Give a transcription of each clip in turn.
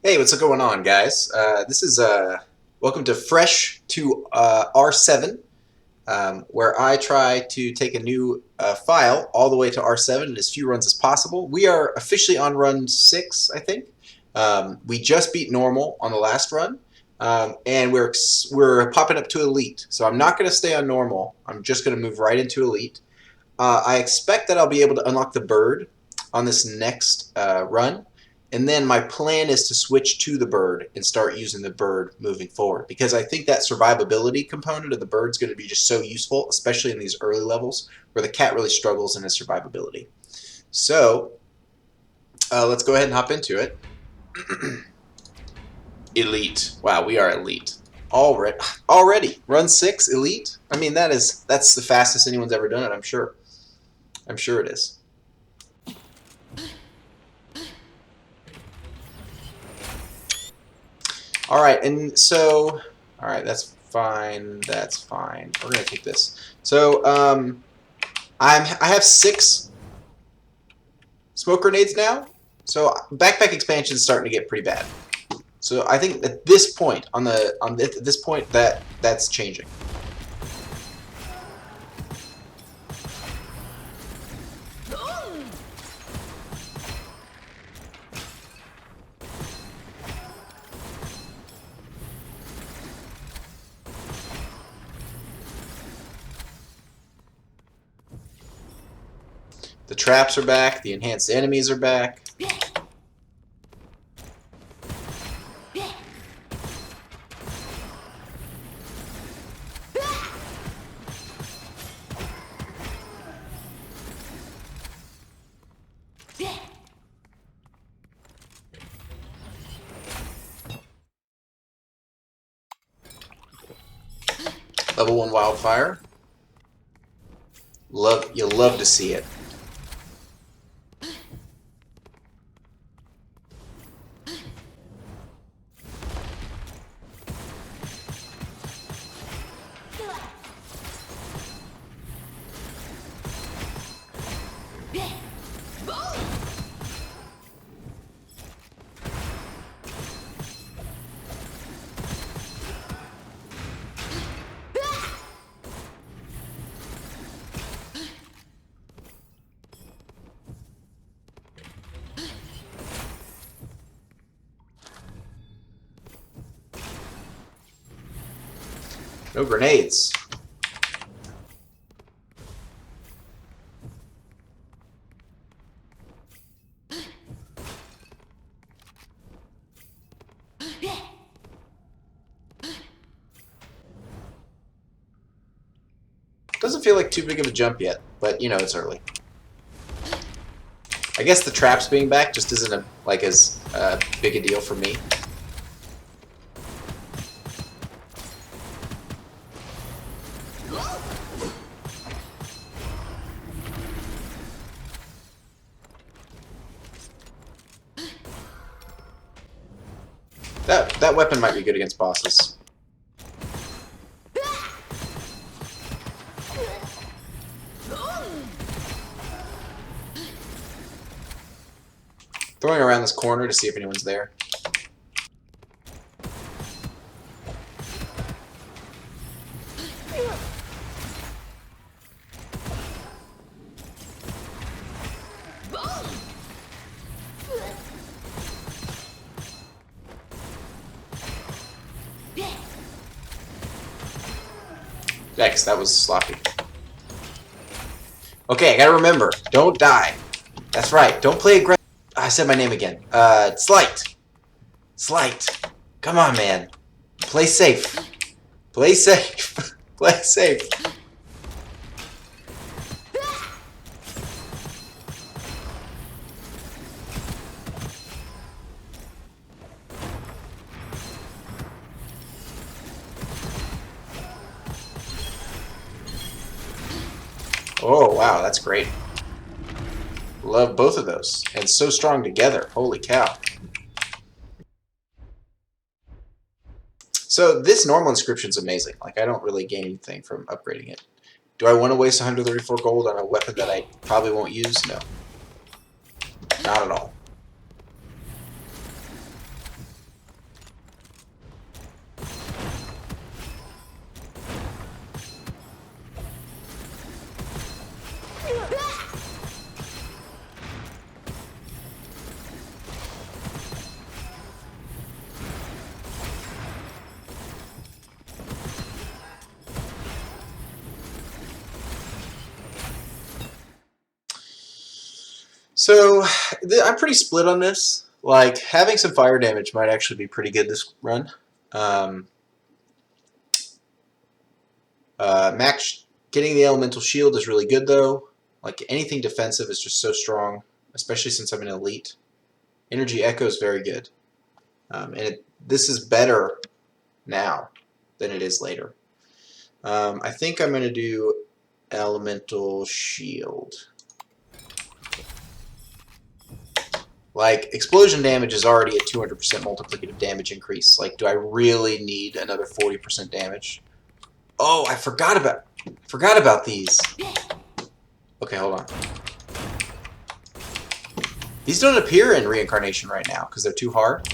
Hey, what's going on, guys? This is welcome to Fresh to R7, where I try to take a new file all the way to R7 in as few runs as possible. We are officially on run 6, I think. We just beat normal on the last run, and we're popping up to elite. So I'm not going to stay on normal. I'm just going to move right into elite. I expect that I'll be able to unlock the bird on this next run. And then my plan is to switch to the bird and start using the bird moving forward, because I think that survivability component of the bird is going to be just so useful, especially in these early levels where the cat really struggles in his survivability. So let's go ahead and hop into it. Elite. Wow, we are elite. Already. Run 6, elite? I mean, that's the fastest anyone's ever done it, I'm sure. I'm sure it is. All right, and so, all right, that's fine. That's fine. We're gonna take this. So, I have 6 smoke grenades now. So backpack expansion is starting to get pretty bad. So I think at this point this point that's changing. The traps are back. The enhanced enemies are back. Level 1 wildfire. You'll love to see it. No grenades. Doesn't feel like too big of a jump yet, but you know, it's early. I guess the traps being back just isn't as big a deal for me. That weapon might be good against bosses. Throwing around this corner to see if anyone's there. Yikes, that was sloppy. Okay, I gotta remember, don't die. That's right, don't play aggressive. I said my name again. Slight. Slight. Come on, man. Play safe. Play safe. Play safe. Oh, wow, that's great. Love both of those. And so strong together. Holy cow. So this normal inscription's amazing. Like, I don't really gain anything from upgrading it. Do I want to waste 134 gold on a weapon that I probably won't use? No. Not at all. So I'm pretty split on this. Like, having some fire damage might actually be pretty good this run. Max getting the elemental shield is really good though. Like, anything defensive is just so strong, especially since I'm an elite. Energy Echo is very good. This is better now than it is later. I think I'm going to do elemental shield. Like, explosion damage is already a 200% multiplicative damage increase. Like, do I really need another 40% damage? Oh, I forgot about these. Okay, hold on. These don't appear in reincarnation right now because they're too hard.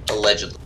Allegedly.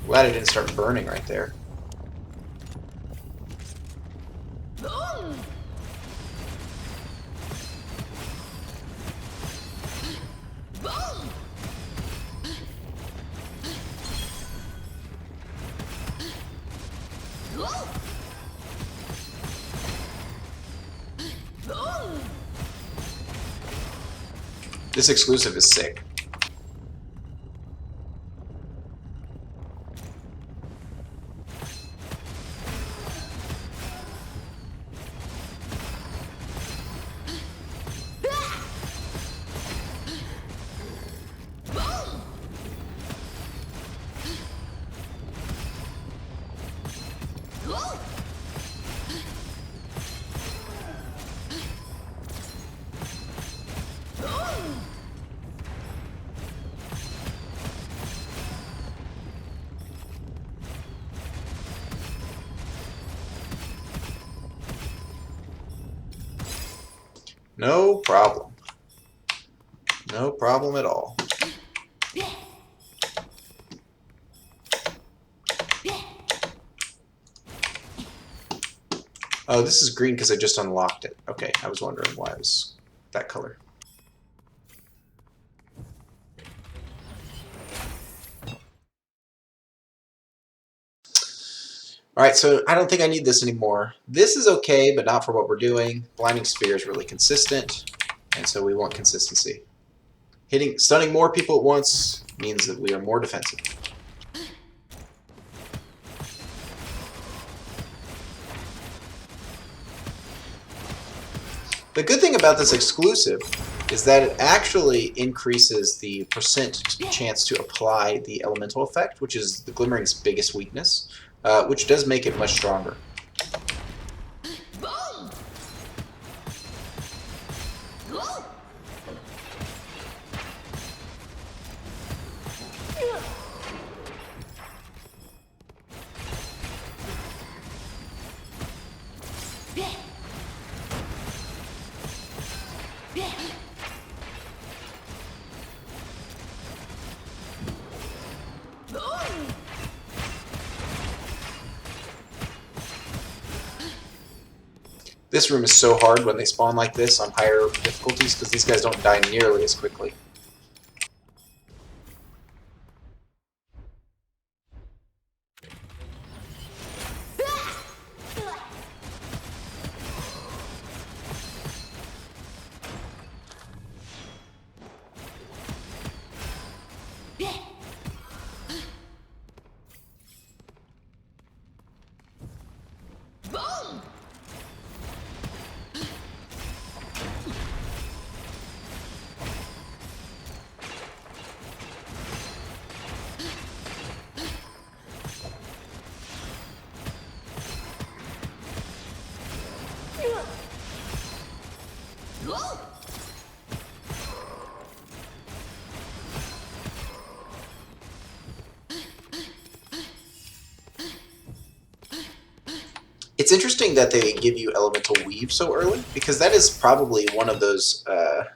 Glad it didn't start burning right there. This exclusive is sick. No problem. No problem at all. Oh, this is green because I just unlocked it. Okay, I was wondering why it was that color. Alright, so I don't think I need this anymore. This is okay, but not for what we're doing. Blinding Spear is really consistent, and so we want consistency. Stunning more people at once means that we are more defensive. The good thing about this exclusive is that it actually increases the percent chance to apply the elemental effect, which is the Glimmering's biggest weakness, which does make it much stronger. This room is so hard when they spawn like this on higher difficulties because these guys don't die nearly as quickly. It's interesting that they give you Elemental Weave so early, because that is probably one of those... I'll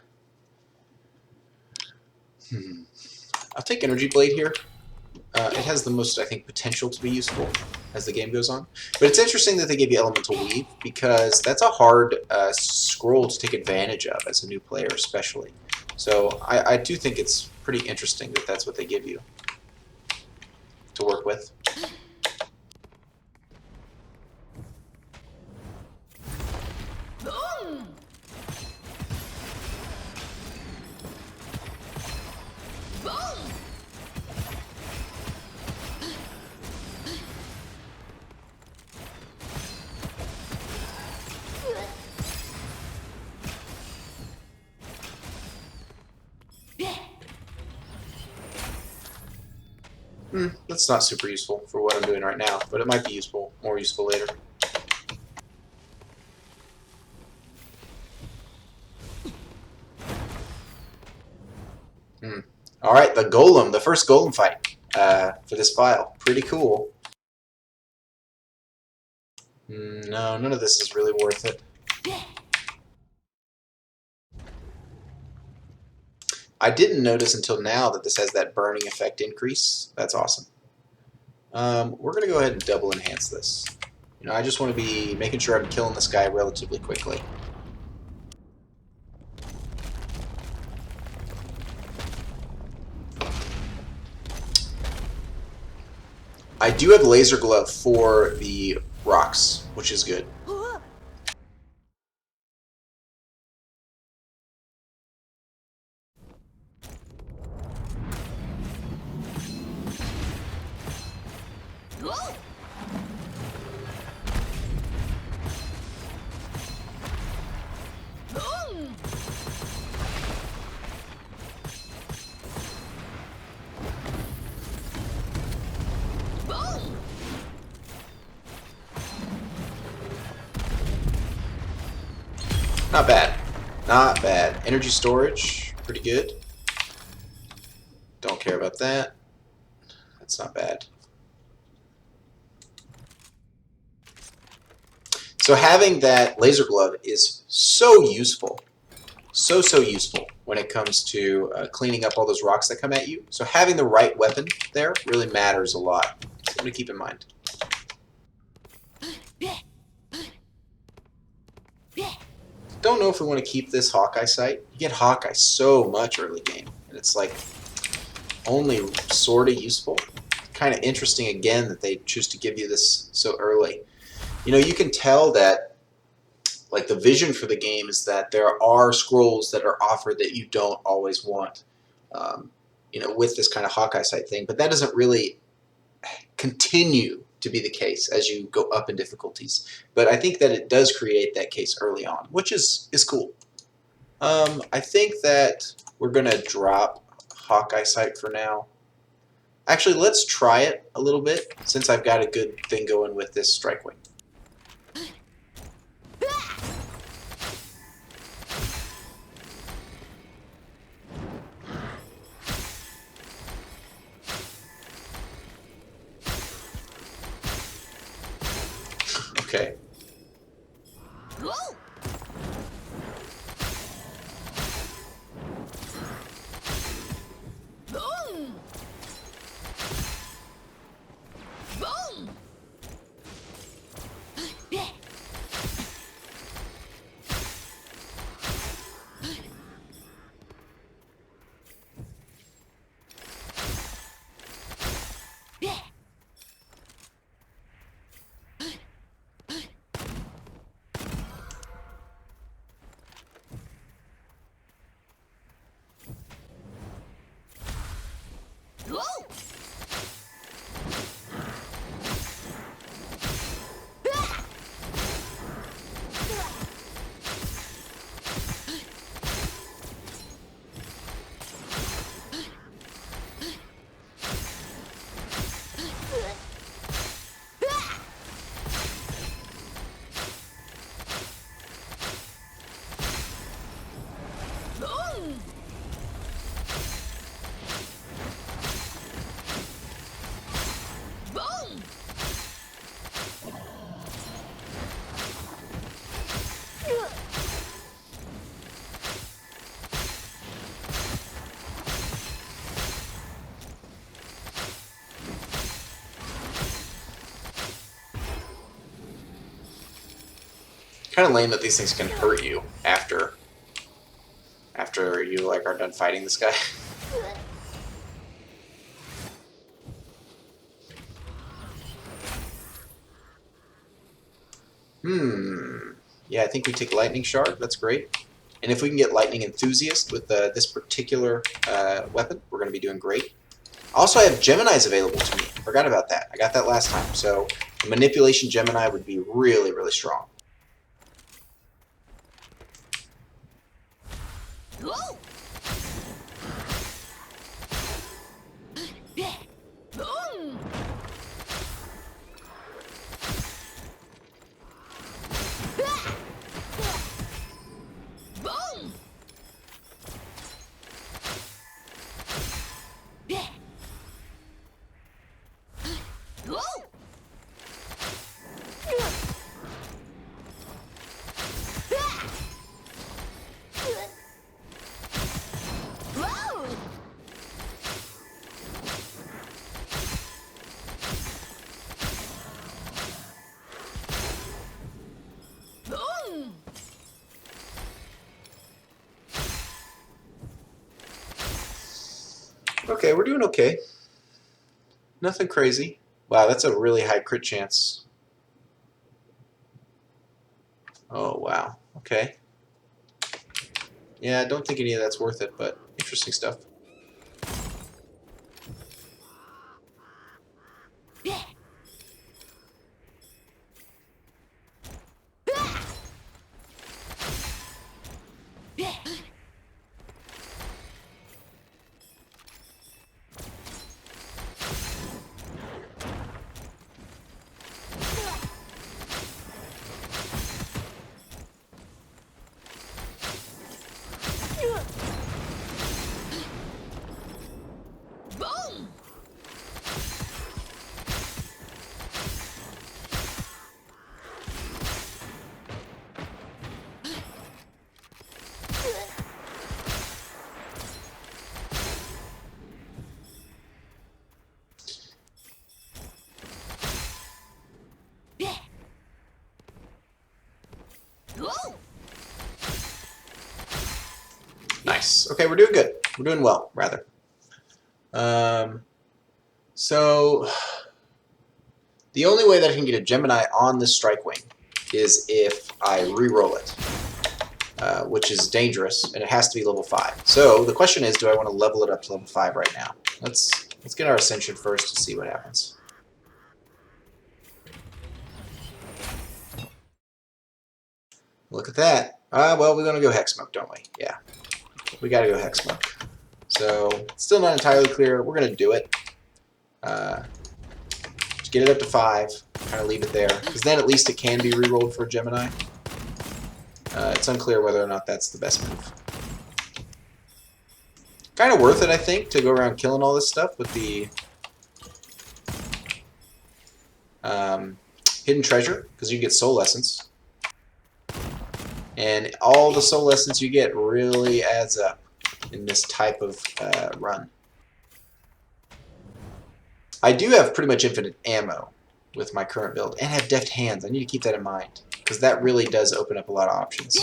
take Energy Blade here. It has the most, I think, potential to be useful as the game goes on. But it's interesting that they give you Elemental Weave, because that's a hard scroll to take advantage of as a new player, especially. So I do think it's pretty interesting that that's what they give you to work with. That's not super useful for what I'm doing right now, but it might be useful, more useful later. Alright, the Golem, the first Golem fight for this file. Pretty cool. No, none of this is really worth it. I didn't notice until now that this has that burning effect increase. That's awesome. We're going to go ahead and double enhance this. You know, I just want to be making sure I'm killing this guy relatively quickly. I do have Laser Glove for the rocks, which is good. Not bad. Not bad. Energy storage, pretty good. Don't care about that. That's not bad. So having that Laser Glove is so useful. So useful when it comes to cleaning up all those rocks that come at you. So having the right weapon there really matters a lot. Something to keep in mind. Don't know if we want to keep this Hawkeye sight. You get Hawkeye so much early game, and it's like only sort of useful. Kind of interesting again that they choose to give you this so early. You know, you can tell that like the vision for the game is that there are scrolls that are offered that you don't always want. You know, with this kind of Hawkeye sight thing, but that doesn't really continue to be the case as you go up in difficulties. But I think that it does create that case early on, which is cool. I think that we're going to drop Hawkeye sight for now. Actually, let's try it a little bit since I've got a good thing going with this Strike Wing. Okay. Kind of lame that these things can hurt you after you like are done fighting this guy. Yeah, I think we take Lightning Shard. That's great. And if we can get Lightning Enthusiast with this particular weapon, we're going to be doing great. Also, I have Geminis available to me. Forgot about that. I got that last time. So the Manipulation Gemini would be really, really strong. Whoa! Boom! Boom! Whoa! Whoa! Boom! Okay, we're doing okay. Nothing crazy. Wow, that's a really high crit chance. Oh, wow. Okay. Yeah, I don't think any of that's worth it, but interesting stuff. Boom! Whoa! Nice. Okay, we're doing good. We're doing well, rather. So the only way that I can get a Gemini on this Strike Wing is if I re-roll it, which is dangerous, and it has to be level 5. So the question is, do I want to level it up to level 5 right now? Let's get our Ascension first to see what happens. Look at that. Well, we're going to go Hex Smoke, don't we? Yeah. We got to go Hex Smoke. So, still not entirely clear. We're going to do it. Just get it up to 5. Kind of leave it there. Because then at least it can be rerolled for a Gemini. It's unclear whether or not that's the best move. Kind of worth it, I think, to go around killing all this stuff with the Hidden Treasure. Because you can get Soul Essence. And all the Soul Essence you get really adds up in this type of run. I do have pretty much infinite ammo with my current build, and have Deft Hands. I need to keep that in mind, because that really does open up a lot of options.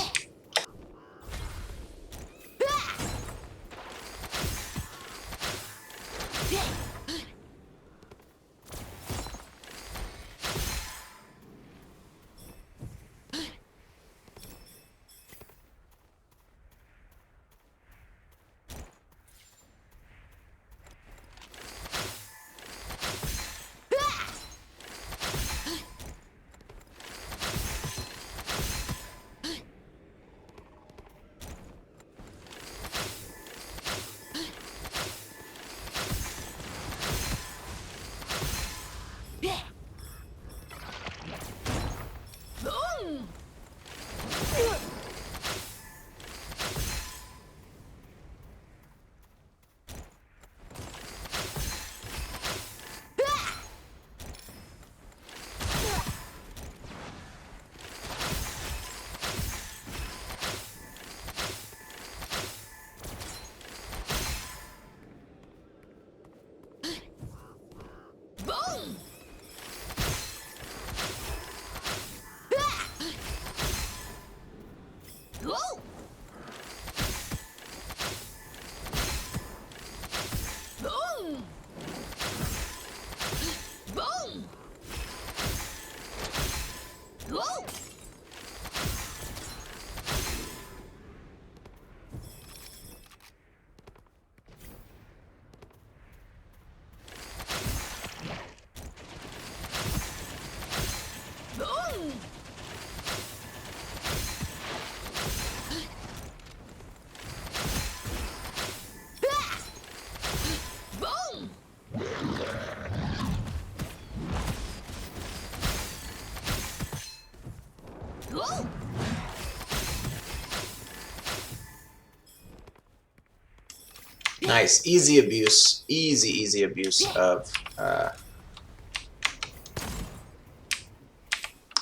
Nice. Easy abuse. Easy abuse of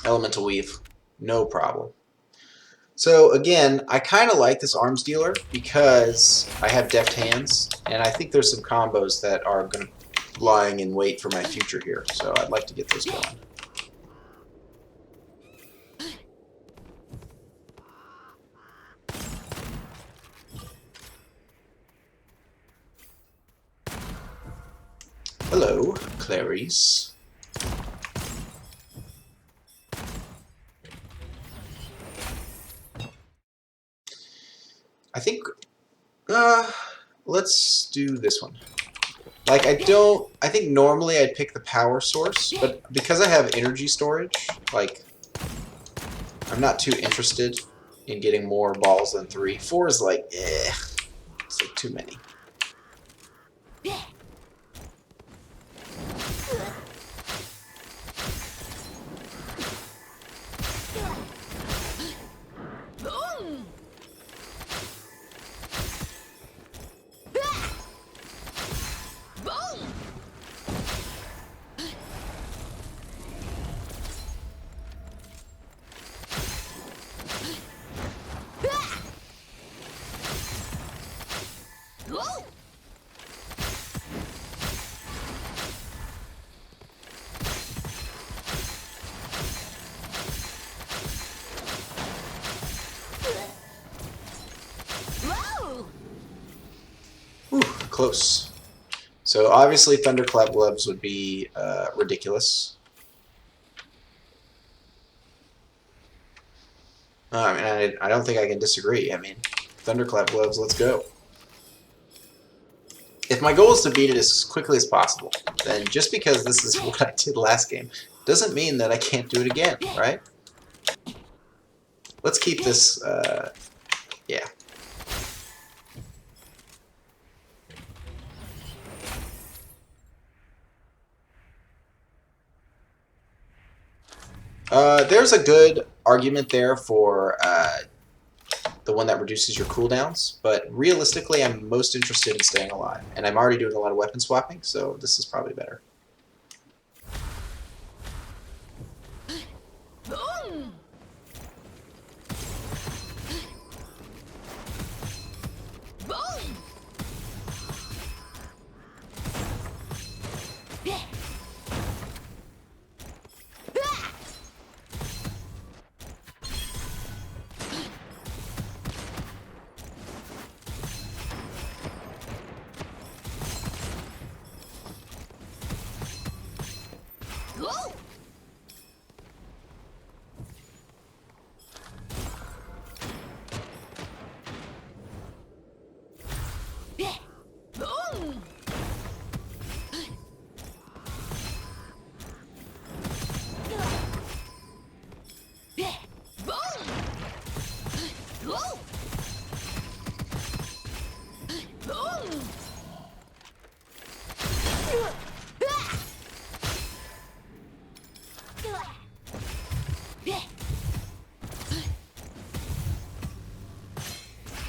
Elemental Weave. No problem. So again, I kind of like this arms dealer because I have deft hands, and I think there's some combos that are going to lying in wait for my future here. So I'd like to get those going. Hello, Clarice. I think, let's do this one. Like, I think normally I'd pick the power source, but because I have energy storage, like, I'm not too interested in getting more balls than 3. 4 is like, it's like too many. Whew, close. So obviously Thunderclap Gloves would be ridiculous. I mean, I don't think I can disagree. I mean, Thunderclap Gloves, let's go. If my goal is to beat it as quickly as possible, then just because this is what I did last game doesn't mean that I can't do it again, right? Let's keep this, yeah. There's a good argument there for the one that reduces your cooldowns, but realistically I'm most interested in staying alive. And I'm already doing a lot of weapon swapping, so this is probably better.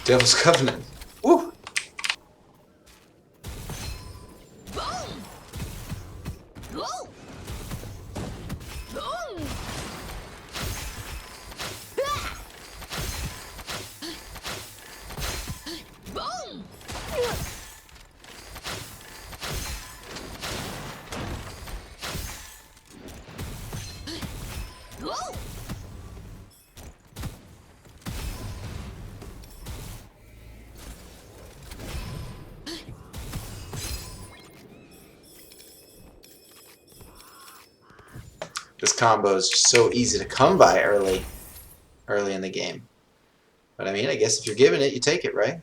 Devil's Covenant. Woo! This combo is just so easy to come by early in the game. But I mean, I guess if you're given it, you take it, right?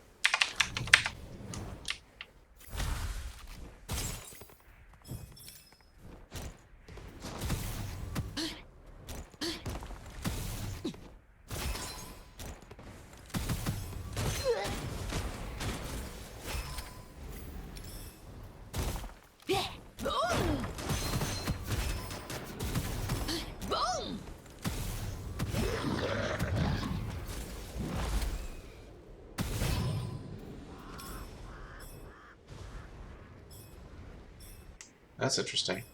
That's interesting.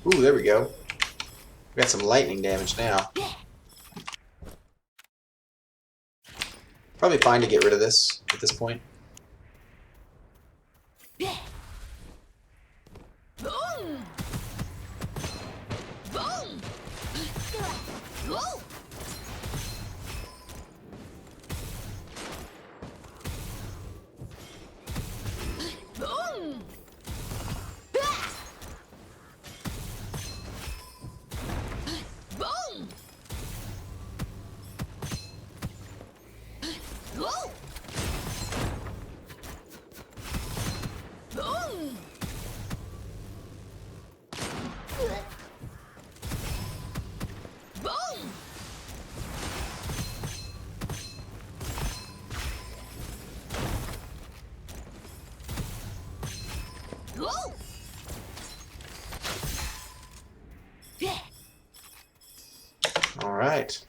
Ooh, there we go. We got some lightning damage now. Probably fine to get rid of this at this point. All right.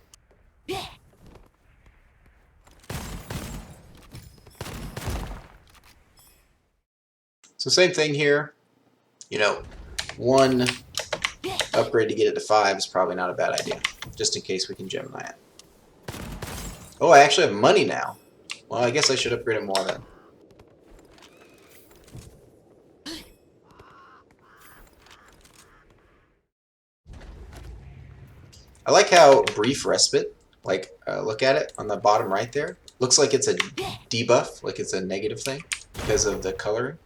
So same thing here. You know, one upgrade to get it to 5 is probably not a bad idea, just in case we can gem that. Oh, I actually have money now. Well, I guess I should upgrade it more then. I like how brief respite, like look at it on the bottom right there. Looks like it's a debuff, like it's a negative thing because of the coloring.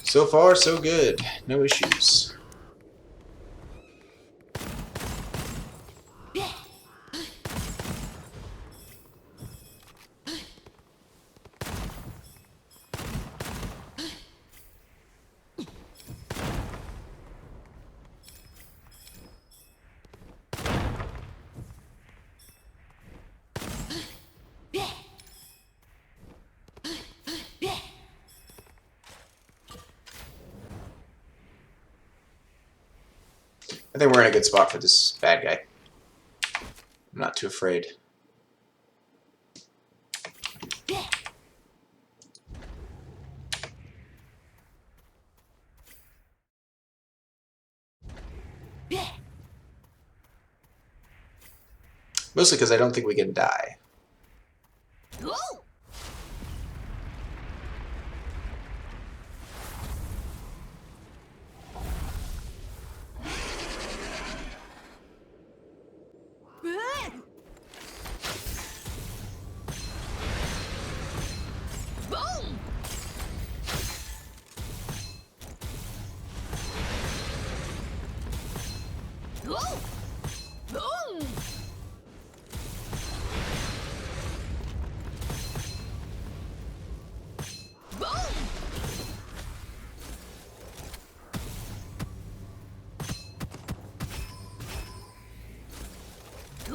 So far, so good. No issues. I think we're in a good spot for this bad guy. I'm not too afraid. Mostly because I don't think we can die.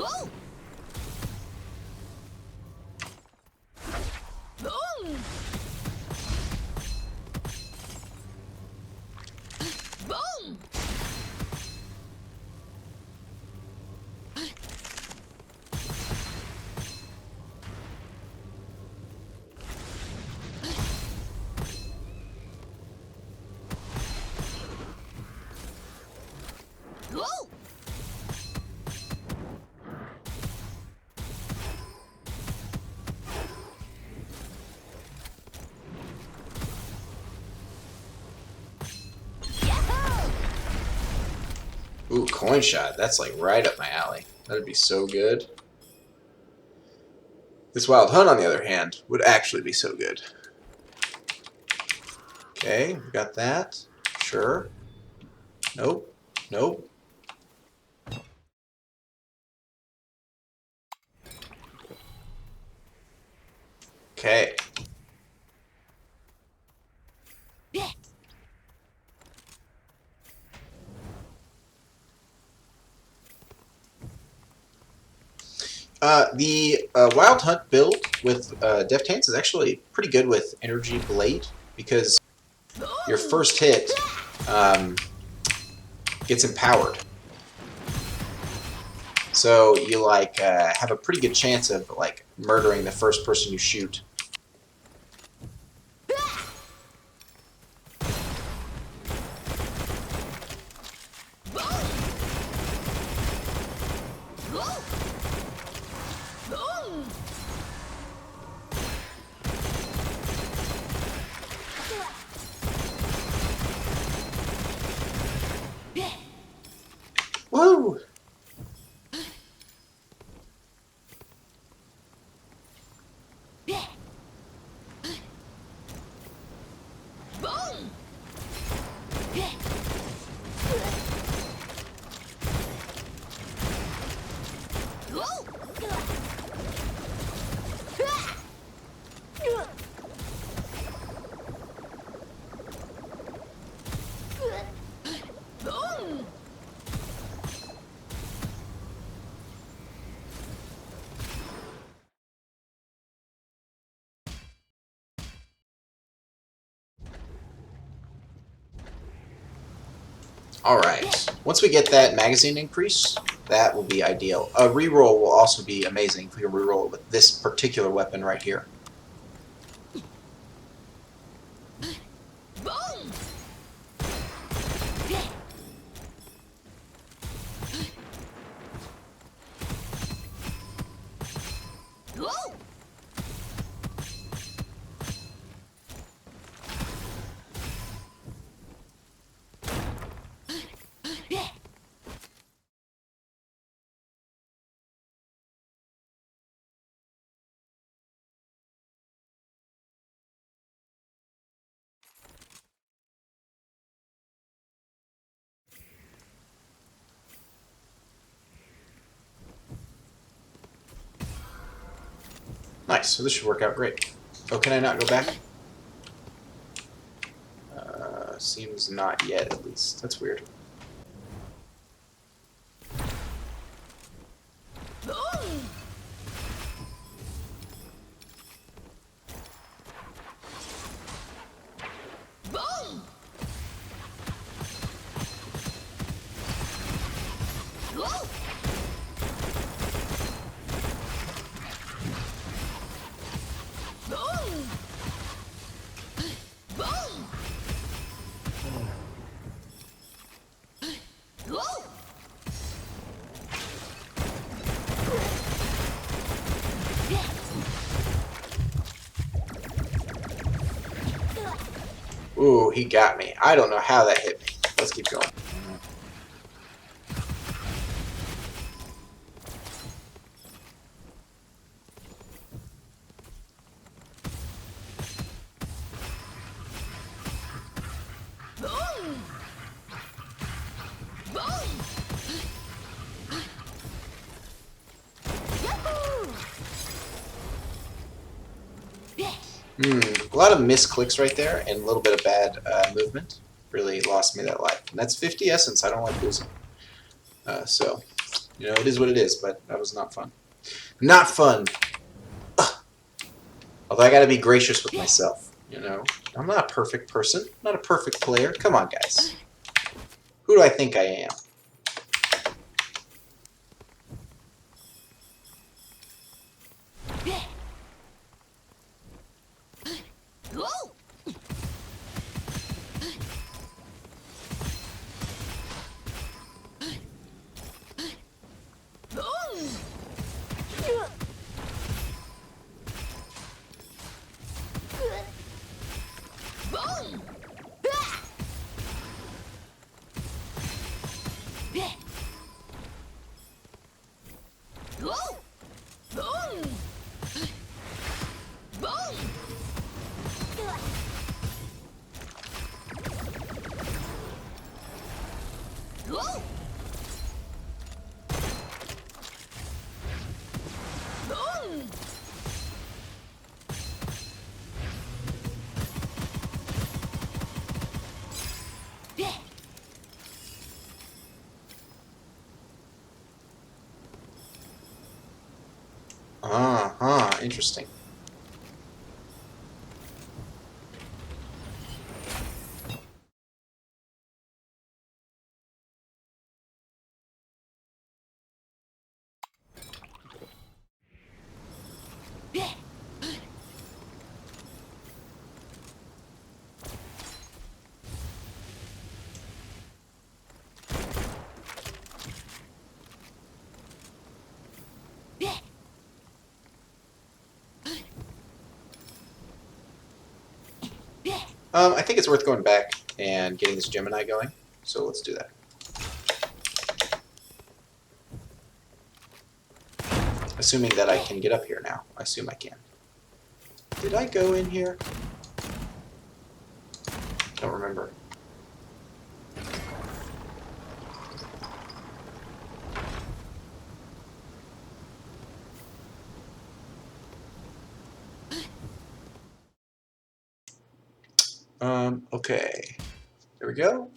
Go! Boom! Boom! Go! Ooh, coin shot. That's like right up my alley. That'd be so good. This wild hunt, on the other hand, would actually be so good. Okay, we got that. Sure. Nope. Nope. Okay. The Wild Hunt build with Deft Hands is actually pretty good with Energy Blade because your first hit gets empowered. So you like have a pretty good chance of like murdering the first person you shoot. Woo! Alright, once we get that magazine increase, that will be ideal. A reroll will also be amazing if we can reroll it with this particular weapon right here. Nice, so this should work out great. Oh, can I not go back? Seems not yet, at least. That's weird. Ooh, he got me. I don't know how that hit me. Let's keep going. A lot of misclicks right there and a little bit of bad movement. Really lost me that life. And that's 50 essence. I don't like losing. So You know, it is what it is, but that was not fun. Not fun! Ugh. Although I gotta be gracious with myself, you know? I'm not a perfect person. I'm not a perfect player. Come on, guys. Who do I think I am? Interesting. I think it's worth going back and getting this Gemini going, so let's do that. Assuming that I can get up here now. I assume I can. Did I go in here? Don't remember. Okay. There we go.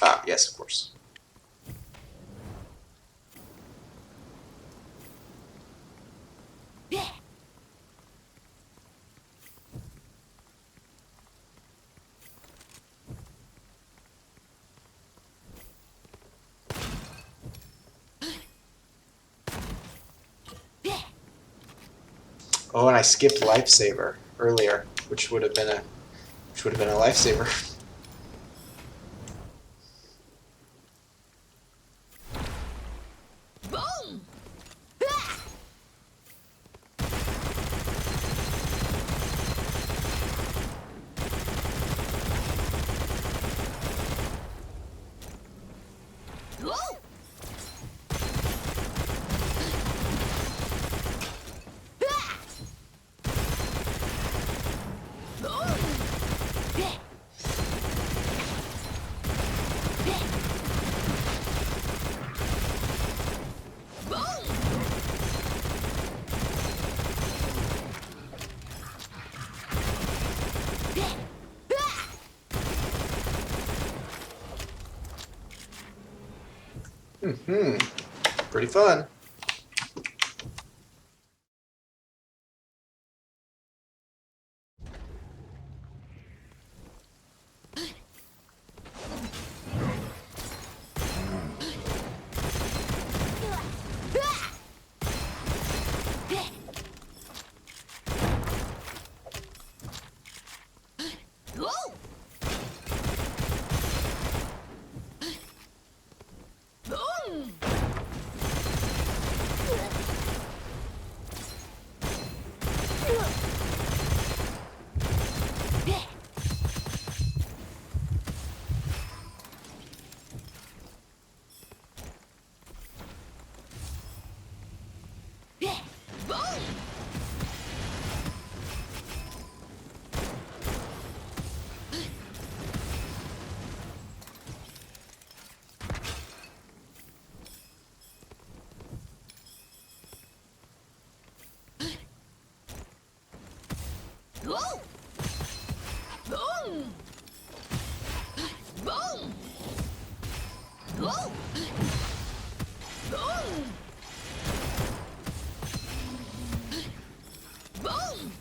Ah, yes, of course. Oh, and I skipped Lifesaver earlier, which would have been a lifesaver. Boom! Whoa! Pretty fun. Boom! Whoa! Boom! Boom!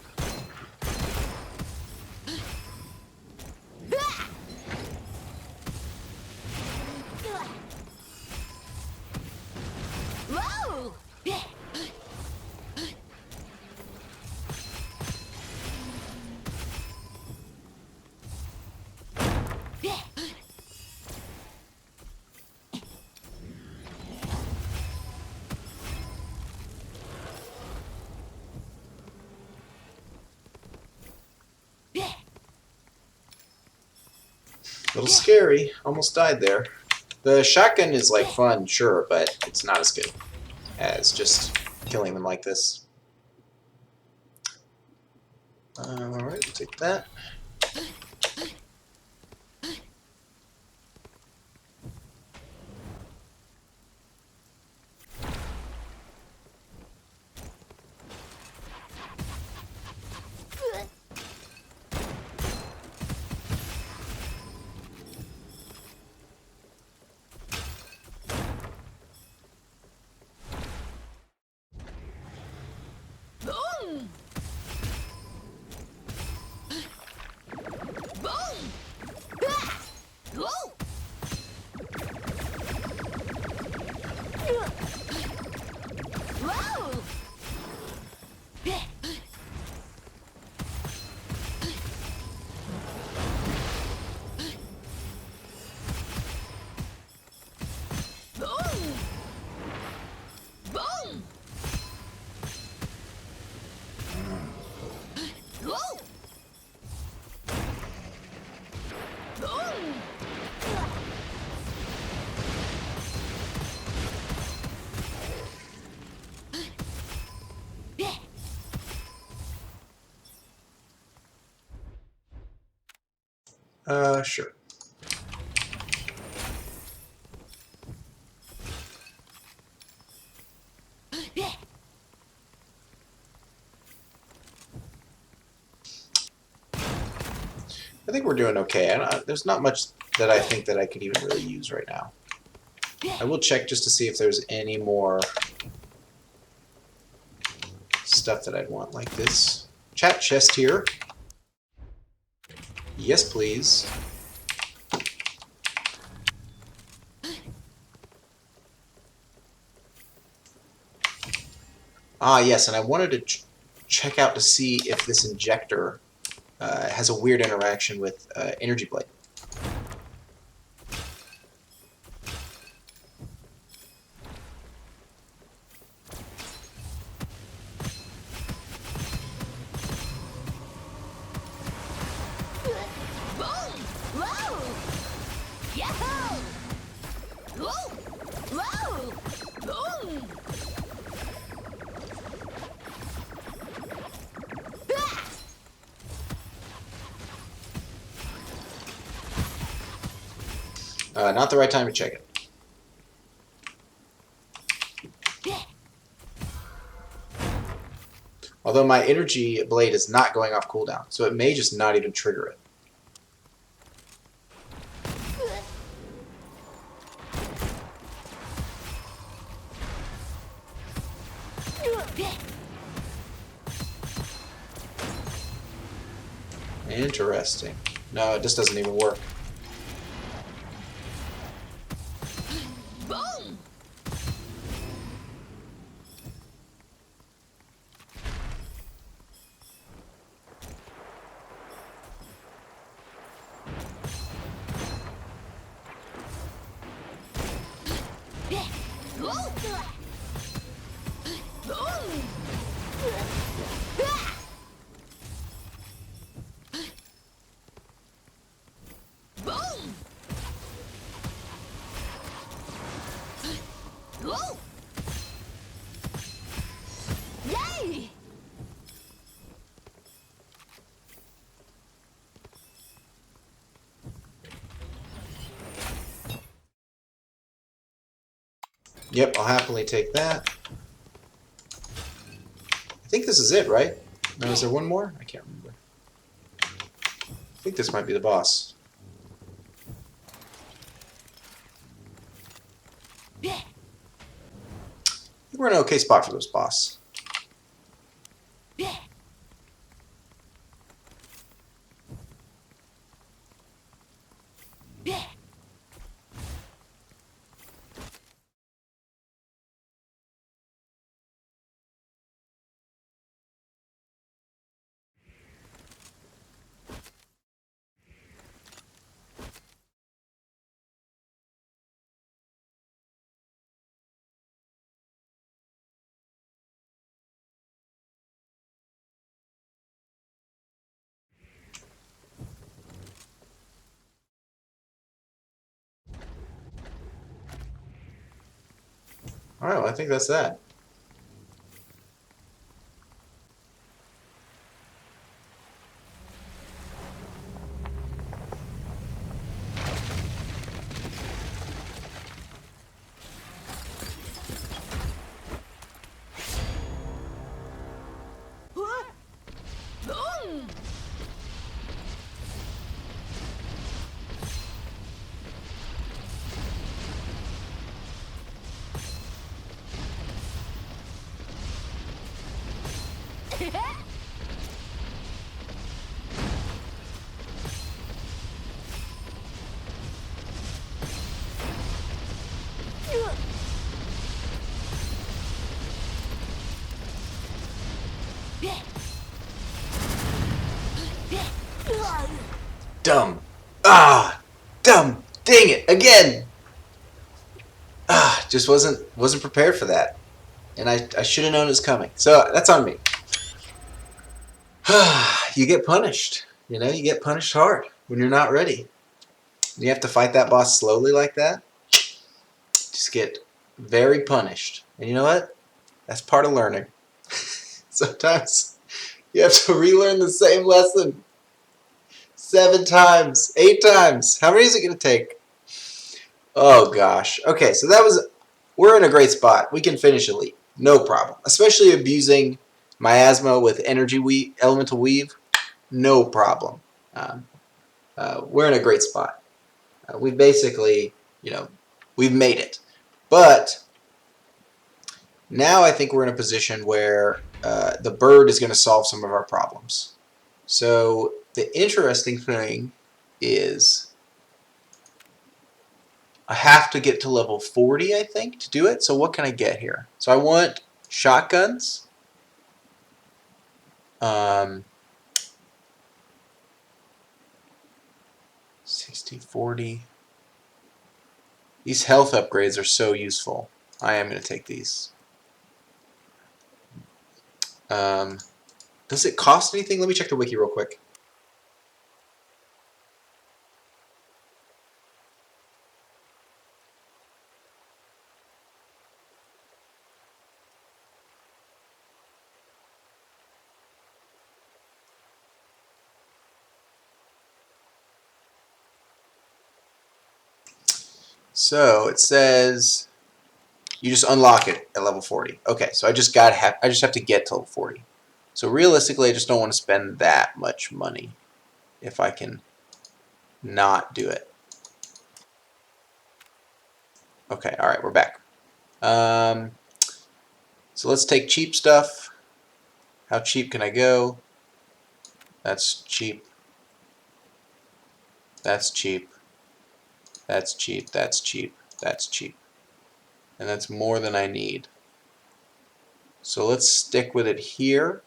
Whoa! A little scary. Almost died there. The shotgun is like fun, sure, but it's not as good as just killing them like this. Alright, we'll take that. Boom! Boom! Whoa! Whoa! Boom! Boom! Whoa! Boom! Sure. I think we're doing okay. There's not much that I think that I could even really use right now. I will check just to see if there's any more stuff that I'd want like this. Chat chest here. Yes, please. Ah, yes, and I wanted to check out to see if this injector has a weird interaction with energy blade. Boom! Whoa! Yahoo! Whoa! Whoa! Boom! Not the right time to check it. Although my energy blade is not going off cooldown, so it may just not even trigger it. Interesting. No, it just doesn't even work. Boom! Whoa! Boom! Boom! Whoa! Yay! Yep, I'll happily take that. I think this is it, right? No, is there one more? I can't remember. think this might be the boss. I think we're in an okay spot for this boss. Alright, well, I think that's that. Boom! Dumb. Ah! Dumb! Dang it! Again! Ah! Just wasn't prepared for that. And I should have known it was coming. So that's on me. You get punished. You know, you get punished hard when you're not ready. You have to fight that boss slowly like that. Just get very punished. And you know what? That's part of learning. Sometimes you have to relearn the same lesson 7 times, 8 times. How many is it going to take? Oh gosh. Okay, so we're in a great spot. We can finish elite. No problem. Especially abusing miasma with energy weave, elemental weave. No problem. We're in a great spot. We've basically, we've made it. But now I think we're in a position where the bird is going to solve some of our problems. So the interesting thing is I have to get to level 40, I think, to do it. So what can I get here? So I want shotguns. 60, 40. These health upgrades are so useful. I am going to take these. Does it cost anything? Let me check the wiki real quick. So it says you just unlock it at level 40. Okay, so I just have to get to level 40. So realistically, I just don't want to spend that much money if I can not do it. Okay, all right, we're back. So let's take cheap stuff. How cheap can I go? That's cheap. That's cheap. That's cheap. That's cheap. That's cheap. And that's more than I need. So let's stick with it here.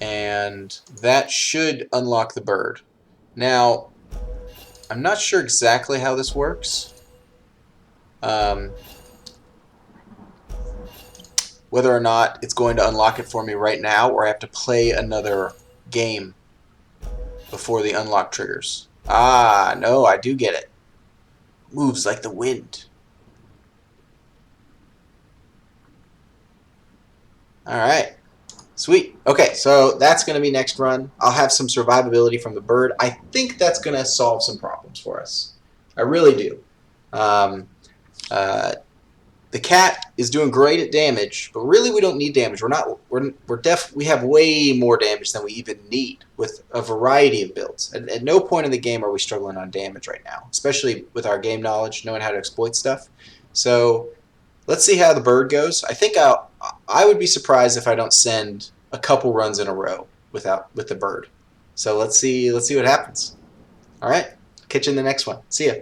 And that should unlock the bird. Now, I'm not sure exactly how this works. Whether or not it's going to unlock it for me right now, or I have to play another game before the unlock triggers. Ah, no, I do get it. Moves like the wind. Alright. Sweet. Okay, so that's going to be next run. I'll have some survivability from the bird. I think that's going to solve some problems for us. I really do. The cat is doing great at damage, but really we don't need damage. We have way more damage than we even need with a variety of builds. At no point in the game are we struggling on damage right now, especially with our game knowledge, knowing how to exploit stuff. So let's see how the bird goes. I would be surprised if I don't send a couple runs in a row with the bird. So let's see what happens. All right, catch you in the next one. See ya.